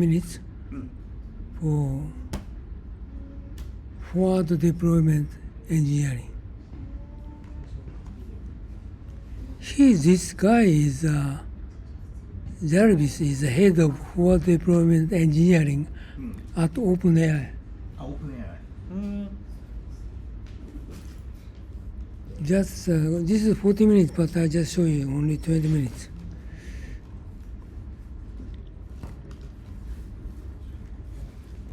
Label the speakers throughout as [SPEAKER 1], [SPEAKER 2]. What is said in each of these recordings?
[SPEAKER 1] minutes for forward deployment engineering. This guy is Jarvis is the head of forward deployment engineering at OpenAI.
[SPEAKER 2] OpenAI.
[SPEAKER 1] Just this is 40 minutes, but I just show you only 20 minutes.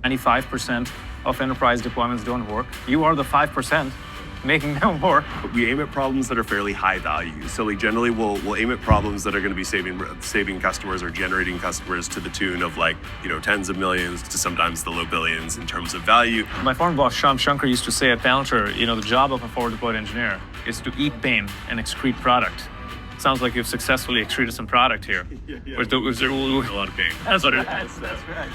[SPEAKER 3] %95 of enterprise deployments don't work. You are the 5% making them work.
[SPEAKER 4] We aim at problems that are fairly high value. So like generally we'll aim at problems that are going to be saving customers or generating customers to the tune of like, tens of millions to sometimes the low billions in terms of value.
[SPEAKER 3] My former boss, Shyam Shankar, used to say at Palantir, the job of a forward deployed engineer is to eat pain and excrete product. Sounds like you've successfully excreted some product here.
[SPEAKER 4] Yeah.
[SPEAKER 3] Was there a
[SPEAKER 4] lot of pain.
[SPEAKER 3] That's what it is. That's right.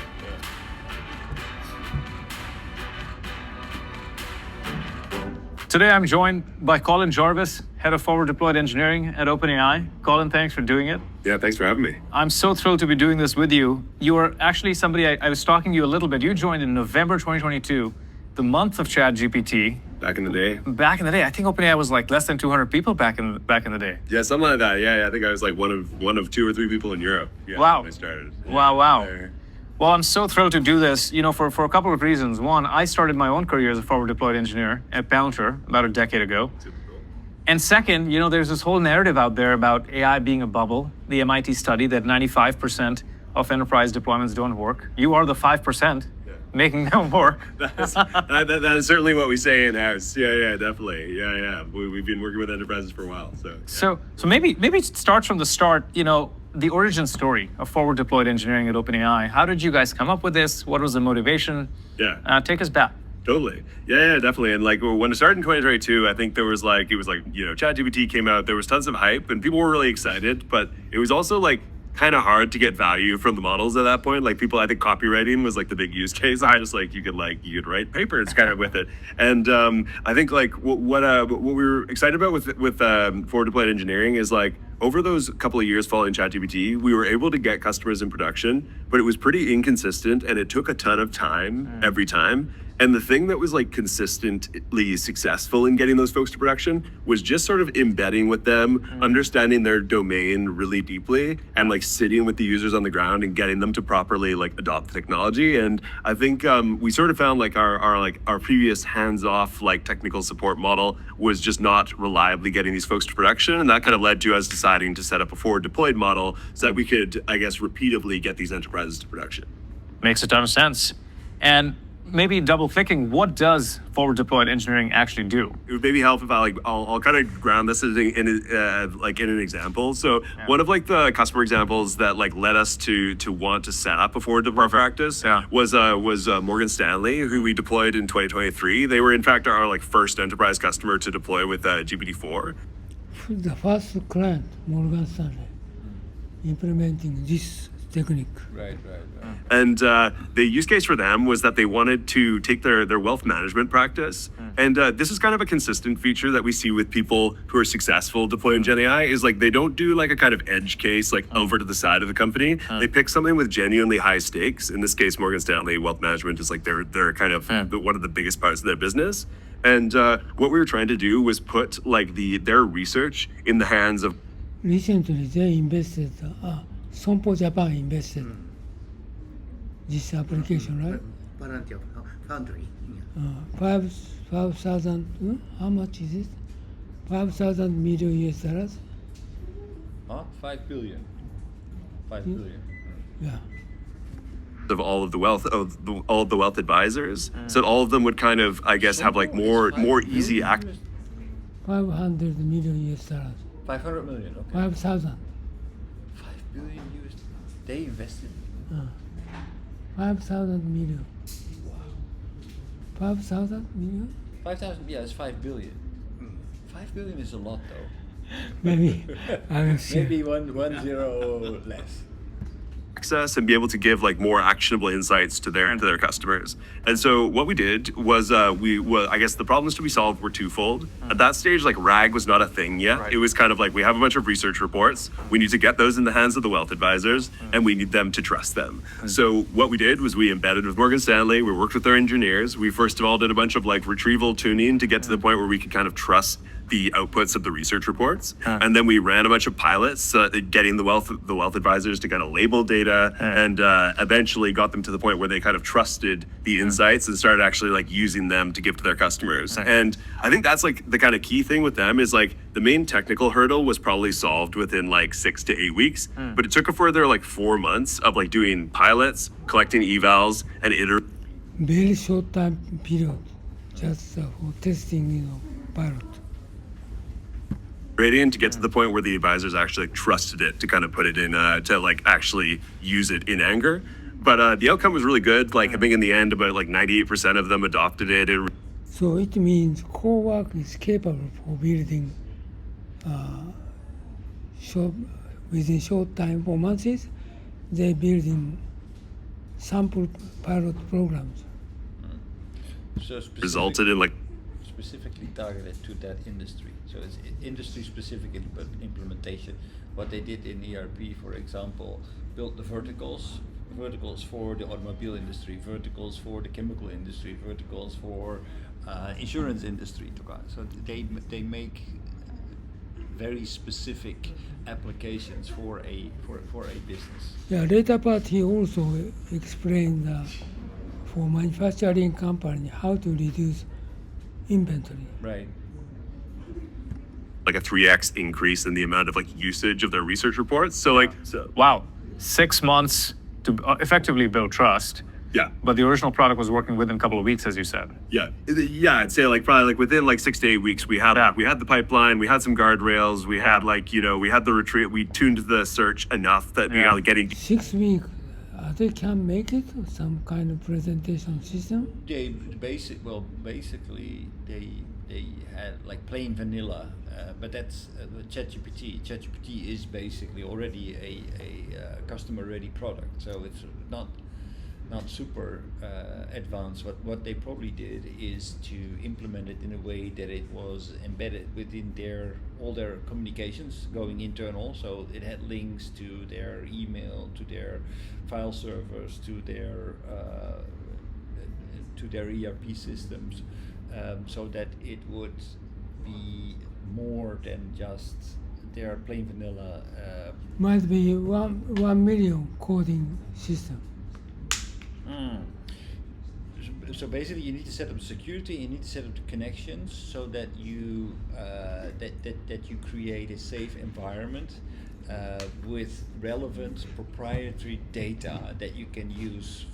[SPEAKER 3] Today I'm joined by Colin Jarvis, Head of Forward Deployed Engineering at OpenAI. Colin, thanks for doing it.
[SPEAKER 4] Yeah, thanks for having me.
[SPEAKER 3] I'm so thrilled to be doing this with you. You are actually somebody, I was talking to you a little bit. You joined in November 2022, the month of ChatGPT.
[SPEAKER 4] Back in the day.
[SPEAKER 3] Back in the day, I think OpenAI was like less than 200 people back in the day.
[SPEAKER 4] Yeah, something like that. Yeah, I think I was like one of 2 or 3 people in Europe. Yeah,
[SPEAKER 3] wow.
[SPEAKER 4] When I started.
[SPEAKER 3] Wow.
[SPEAKER 4] There.
[SPEAKER 3] Well, I'm so thrilled to do this, for a couple of reasons. One, I started my own career as a forward deployed engineer at Palantir about a decade ago.
[SPEAKER 4] Typical.
[SPEAKER 3] And second, there's this whole narrative out there about AI being a bubble. The MIT study that 95% of enterprise deployments don't work. You are the 5% making them work.
[SPEAKER 4] That is certainly what we say in-house. Yeah, definitely. Yeah. We've been working with enterprises for a while.
[SPEAKER 3] So maybe it starts from the start, the origin story of forward deployed engineering at OpenAI. How did you guys come up with this? What was the motivation?
[SPEAKER 4] Yeah.
[SPEAKER 3] Take us back.
[SPEAKER 4] Totally. Yeah, definitely. And like when it started in 2022, I think there was ChatGPT came out, there was tons of hype and people were really excited, but it was also like kind of hard to get value from the models at that point. Like people, I think copywriting was like the big use case. You could write papers kind of with it. And I think like what we were excited about with forward deployed engineering is like over those couple of years following ChatGPT, we were able to get customers in production, but it was pretty inconsistent and it took a ton of time every time. And the thing that was like consistently successful in getting those folks to production was just sort of embedding with them, understanding their domain really deeply, and like sitting with the users on the ground and getting them to properly like adopt the technology. And I think we sort of found like our previous hands-off like technical support model was just not reliably getting these folks to production, and that kind of led to us deciding to set up a forward deployed model so that we could, I guess, repeatedly get these enterprises to production.
[SPEAKER 3] Makes a ton of sense. And maybe double clicking, what does forward deployed engineering actually do?
[SPEAKER 4] It would maybe help if I'll kind of ground this in an example. So one of like the customer examples that like led us to want to set up a forward deployed practice was Morgan Stanley, who we deployed in 2023. They were in fact our like first enterprise customer to deploy with GPT-4.
[SPEAKER 1] The first client, Morgan Stanley, implementing this technique.
[SPEAKER 2] Right.
[SPEAKER 4] And the use case for them was that they wanted to take their wealth management practice. And this is kind of a consistent feature that we see with people who are successful deploying Gen AI is like they don't do like a kind of edge case like over to the side of the company. They pick something with genuinely high stakes. In this case, Morgan Stanley wealth management is like their kind of one of the biggest parts of their business. And what we were trying to do was put like their research in the hands of.
[SPEAKER 1] Recently, they invested. Sompo Japan invested this application, right?
[SPEAKER 2] Palantir Foundry.
[SPEAKER 1] 5,000. How much is it? 5,000 million US dollars.
[SPEAKER 2] 5 billion. 5 billion.
[SPEAKER 1] Yeah.
[SPEAKER 4] Of all of the wealth advisors, so all of them would kind of, I guess, have like more easy access.
[SPEAKER 1] 500 million US dollars.
[SPEAKER 2] 500 million. Okay.
[SPEAKER 1] 5,000.
[SPEAKER 2] 5 billion US. They invested.
[SPEAKER 1] 5,000 million. 5,000 million?
[SPEAKER 2] 5,000. Yeah, it's 5 billion. 5 billion is a lot, though.
[SPEAKER 1] Maybe. I'm sure.
[SPEAKER 2] Maybe one zero less.
[SPEAKER 4] process and be able to give like more actionable insights to their customers. And so what we did was I guess the problems to be solved were twofold. At that stage, like RAG was not a thing yet.
[SPEAKER 3] Right.
[SPEAKER 4] It was kind of like, we have a bunch of research reports. We need to get those in the hands of the wealth advisors, and we need them to trust them. So what we did was we embedded with Morgan Stanley. We worked with their engineers. We first of all did a bunch of like retrieval tuning to get to the point where we could kind of trust the outputs of the research reports. And then we ran a bunch of pilots, getting the wealth advisors to kind of label data, and eventually got them to the point where they kind of trusted the insights and started actually like using them to give to their customers. And I think that's like the kind of key thing with them is like the main technical hurdle was probably solved within like 6 to 8 weeks, but it took a further like 4 months of like doing pilots, collecting evals, and
[SPEAKER 1] Very short time period, just for testing, pilot.
[SPEAKER 4] iterating to get to the point where the advisors actually like, trusted it to kind of put it in, to like actually use it in anger. But the outcome was really good. Like I think in the end, about like 98% of them adopted it.
[SPEAKER 1] So it means co-work is capable for building within short time, for months, they building sample pilot programs.
[SPEAKER 2] So
[SPEAKER 4] resulted in like
[SPEAKER 2] specifically targeted to that industry. So it's industry specific implementation. What they did in ERP, for example, built the verticals for the automobile industry, verticals for the chemical industry, verticals for insurance industry. So they make very specific applications for a business.
[SPEAKER 1] Yeah, later part he also explained for manufacturing company how to reduce inventory.
[SPEAKER 2] Right.
[SPEAKER 4] like a 3x increase in the amount of like usage of their research reports. So like,
[SPEAKER 3] Wow, 6 months to effectively build trust.
[SPEAKER 4] yeah.
[SPEAKER 3] But the original product was working within a couple of weeks, as you said.
[SPEAKER 4] Yeah, I'd say like probably like within like 6 to 8 weeks, we had the pipeline, we had some guardrails, we had like we had the retreat, we tuned the search enough that we are getting
[SPEAKER 1] 6 weeks, they can make it some kind of presentation system.
[SPEAKER 2] Basically they had like plain vanilla, but that's ChatGPT. ChatGPT is basically already a customer-ready product, so it's not super advanced. What they probably did is to implement it in a way that it was embedded within all their communications going internal. So it had links to their email, to their file servers, to their ERP systems, so that it would be more than just their plain vanilla.
[SPEAKER 1] Might be 1 million coding system.
[SPEAKER 2] So basically, you need to set up security. You need to set up the connections so that you that you create a safe environment with relevant proprietary data that you can use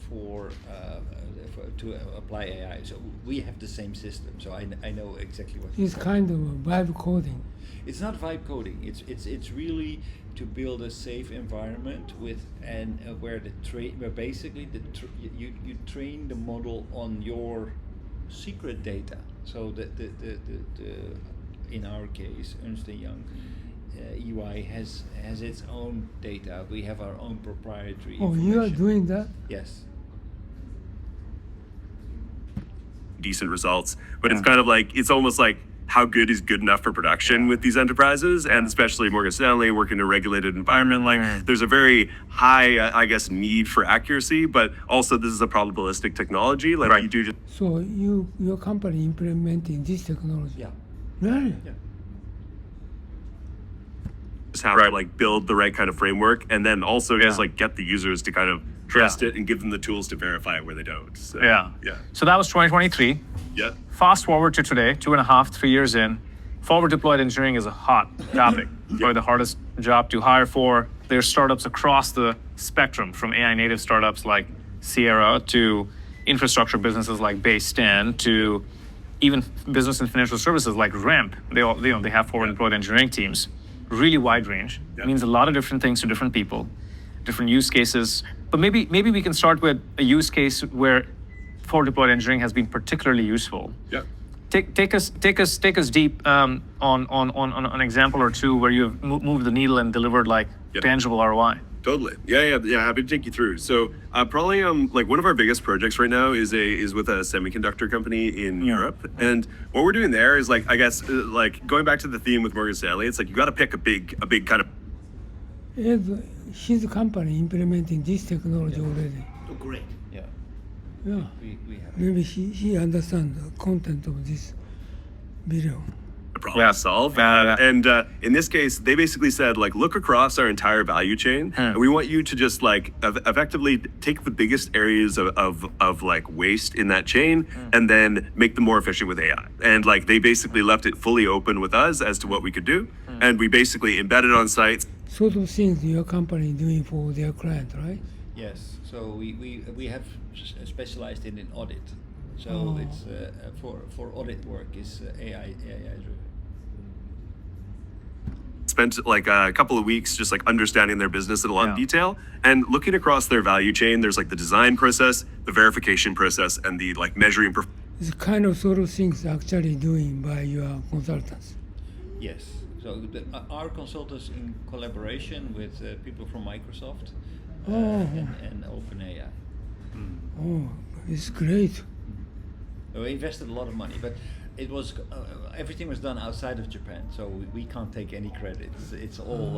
[SPEAKER 2] to apply AI. So we have the same system. So I know exactly what.
[SPEAKER 1] It's kind of vibe coding.
[SPEAKER 2] It's not vibe coding. It's really to build a safe environment where basically you train the model on your secret data. So the in our case, Ernst & Young, EY has its own data. We have our own proprietary information.
[SPEAKER 1] You are doing that?
[SPEAKER 2] Yes.
[SPEAKER 4] decent results. But it's kind of like, it's almost like how good is good enough for production with these enterprises, and especially Morgan Stanley working in a regulated environment. Like there's a very high, I guess, need for accuracy, but also this is a probabilistic technology. Like you do just
[SPEAKER 1] So your company implementing this technology?
[SPEAKER 2] Yeah.
[SPEAKER 1] Really?
[SPEAKER 2] Yeah.
[SPEAKER 4] have to like build the right kind of framework, and then also just like get the users to kind of trust it and give them the tools to verify it where they don't. So,
[SPEAKER 3] So that was 2023.
[SPEAKER 4] Yeah.
[SPEAKER 3] Fast forward to today, 2.5, 3 years in, forward deployed engineering is a hot topic. Probably the hardest job to hire for. There's startups across the spectrum, from AI native startups like Sierra to infrastructure businesses like Baystand to even business and financial services like Ramp. They have forward deployed engineering teams. Really wide range. It means a lot of different things to different people, different use cases. But maybe we can start with a use case where forward deployed engineering has been particularly useful.
[SPEAKER 4] Yeah.
[SPEAKER 3] Take us deep on an example or two where you have moved the needle and delivered like tangible ROI.
[SPEAKER 4] Totally. Yeah. Happy to take you through. So probably like one of our biggest projects right now is with a semiconductor company in Europe, and what we're doing there is like I guess like going back to the theme with Morgan Stanley, it's like you got to pick a big kind of.
[SPEAKER 1] Is his company implementing this technology already?
[SPEAKER 5] Oh, great.
[SPEAKER 2] Yeah,
[SPEAKER 1] Yeah.
[SPEAKER 2] we have.
[SPEAKER 1] Maybe he understands the content of this video.
[SPEAKER 4] Problem solve. And in this case, they basically said, like, look across our entire value chain, and we want you to just like effectively take the biggest areas of like waste in that chain, and then make them more efficient with AI. And like they basically left it fully open with us as to what we could do, and we basically embedded on sites.
[SPEAKER 1] Sort of things your company doing for their client, right?
[SPEAKER 2] Yes, so we have specialized in audit. So it's for audit work is AI driven.
[SPEAKER 4] Spent like a couple of weeks just like understanding their business in a lot of detail and looking across their value chain. There's like the design process, the verification process, and the like measuring.
[SPEAKER 1] It's kind of sort of things actually doing by your consultants.
[SPEAKER 2] Yes. So our consultants in collaboration with people from Microsoft and OpenAI.
[SPEAKER 1] Oh, it's great.
[SPEAKER 2] We invested a lot of money, but it was everything was done outside of Japan, so we can't take any credit. It's all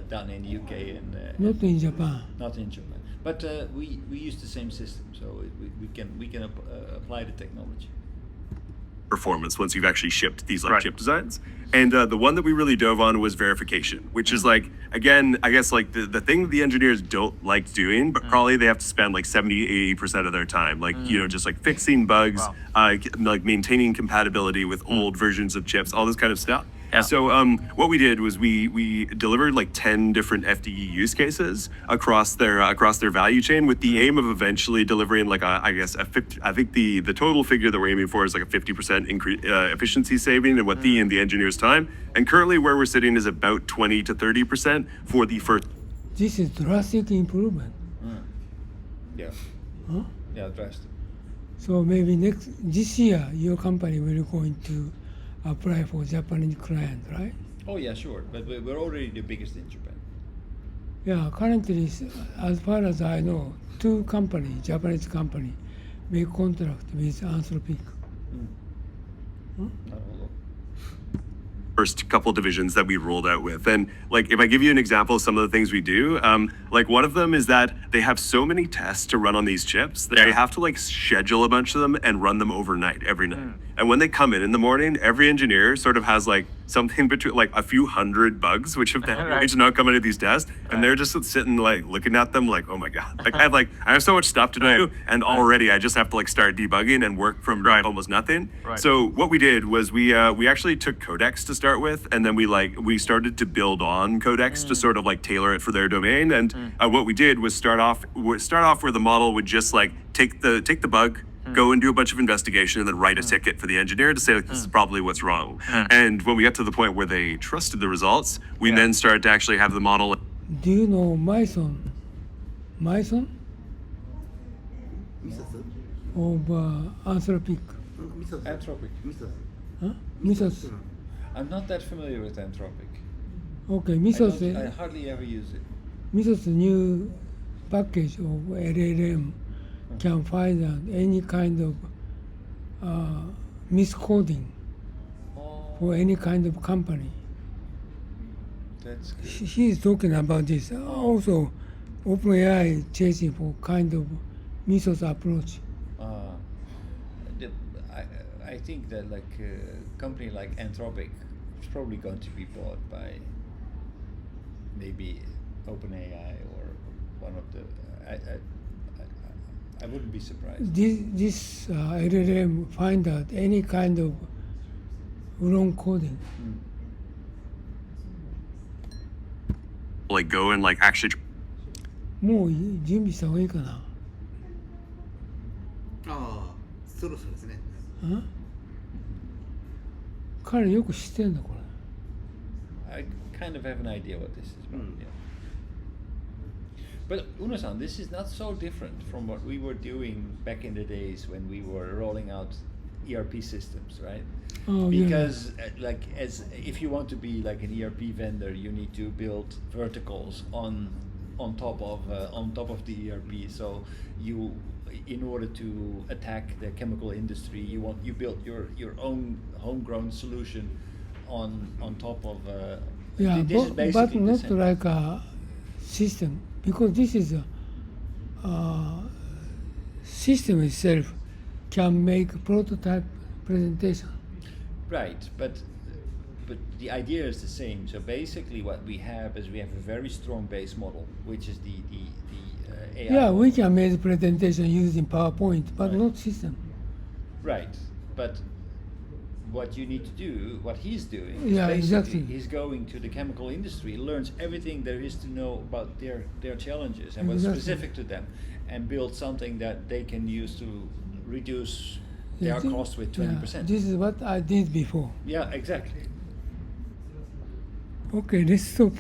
[SPEAKER 2] done in the UK and
[SPEAKER 1] Not in Japan.
[SPEAKER 2] not in Japan. But we use the same system, so we can apply the technology.
[SPEAKER 4] Performance once you've actually shipped these like chip designs. And the one that we really dove on was verification, which is like, again, I guess like the thing that the engineers don't like doing, but probably they have to spend like 70-80% of their time, like, you know, just like fixing bugs, like maintaining compatibility with old versions of chips, all this kind of stuff.
[SPEAKER 3] Yeah.
[SPEAKER 4] So what we did was we delivered like 10 different FDE use cases across their value chain with the aim of eventually delivering like I think the total figure that we're aiming for is like a 50% increase efficiency saving in what in the engineer's time. And currently where we're sitting is about 20 to 30% for the first.
[SPEAKER 1] This is drastic improvement.
[SPEAKER 2] Yeah.
[SPEAKER 1] Huh?
[SPEAKER 2] Yeah, drastic.
[SPEAKER 1] So maybe this year your company will going to apply for Japanese client, right?
[SPEAKER 2] Oh yeah, sure. But we're already the biggest in Japan.
[SPEAKER 1] Yeah, currently, as far as I know, 2 companies, Japanese company, make contract with Anthropic.
[SPEAKER 2] Not all of
[SPEAKER 4] First couple divisions that we rolled out with. And like, if I give you an example of some of the things we do, like one of them is that they have so many tests to run on these chips that they have to like schedule a bunch of them and run them overnight every night. And when they come in the morning, every engineer sort of has like something between like a few hundred bugs, which have not come into these tests. And they're just sitting like looking at them like, oh my God, like I have so much stuff to do. And already I just have to like start debugging and work from almost nothing. So what we did was we actually took Codex to start with. And then we started to build on Codex to sort of like tailor it for their domain. And what we did was start off where the model would just like take the bug, go and do a bunch of investigation, and then write a ticket for the engineer to say like, this is probably what's wrong. And when we got to the point where they trusted the results, we then started to actually have the model.
[SPEAKER 1] Do you know Mython? Mython? Of Anthropic.
[SPEAKER 2] Anthropic.
[SPEAKER 1] Huh? Mythos.
[SPEAKER 2] I'm not that familiar with Anthropic.
[SPEAKER 1] Okay, Mythos.
[SPEAKER 2] I hardly ever use it.
[SPEAKER 1] Mythos new package of LLM can find out any kind of miscoding for any kind of company.
[SPEAKER 2] That's good.
[SPEAKER 1] He is talking about this. Also, OpenAI chasing for kind of Mythos approach.
[SPEAKER 2] I think that like a company like Anthropic is probably going to be bought by maybe OpenAI or one of the. I wouldn't be surprised.
[SPEAKER 1] This LLM find out any kind of wrong coding.
[SPEAKER 4] Like go and like actually.
[SPEAKER 1] もう準備した方がいいかな。
[SPEAKER 5] そろそろですね。
[SPEAKER 1] 彼よく知ってんだこれ。
[SPEAKER 2] I kind of have an idea what this is about. Yeah. But Uno-san, this is not so different from what we were doing back in the days when we were rolling out ERP systems, right?
[SPEAKER 1] Oh,
[SPEAKER 2] because like if you want to be like an ERP vendor, you need to build verticals on on top of the ERP. So you, in order to attack the chemical industry, you build your own homegrown solution on top of.
[SPEAKER 1] Yeah,
[SPEAKER 2] this is
[SPEAKER 1] but
[SPEAKER 2] basically the
[SPEAKER 1] not
[SPEAKER 2] same.
[SPEAKER 1] like a system, because this is a system itself can make prototype presentation.
[SPEAKER 2] Right, but the idea is the same. So basically, what we have is we have a very strong base model, which is the AI.
[SPEAKER 1] Yeah,
[SPEAKER 2] model.
[SPEAKER 1] we can make presentation using PowerPoint, but
[SPEAKER 2] Right.
[SPEAKER 1] not system.
[SPEAKER 2] Right, but what you need to do, what he's doing,
[SPEAKER 1] Yeah,
[SPEAKER 2] is basically
[SPEAKER 1] exactly.
[SPEAKER 2] he's going to the chemical industry, learns everything there is to know about their challenges and what's
[SPEAKER 1] Exactly.
[SPEAKER 2] specific to them, and build something that they can use to reduce
[SPEAKER 1] Yeah,
[SPEAKER 2] their cost with 20%.
[SPEAKER 1] This is what I did before.
[SPEAKER 2] Yeah, exactly.
[SPEAKER 1] Okay, let's stop.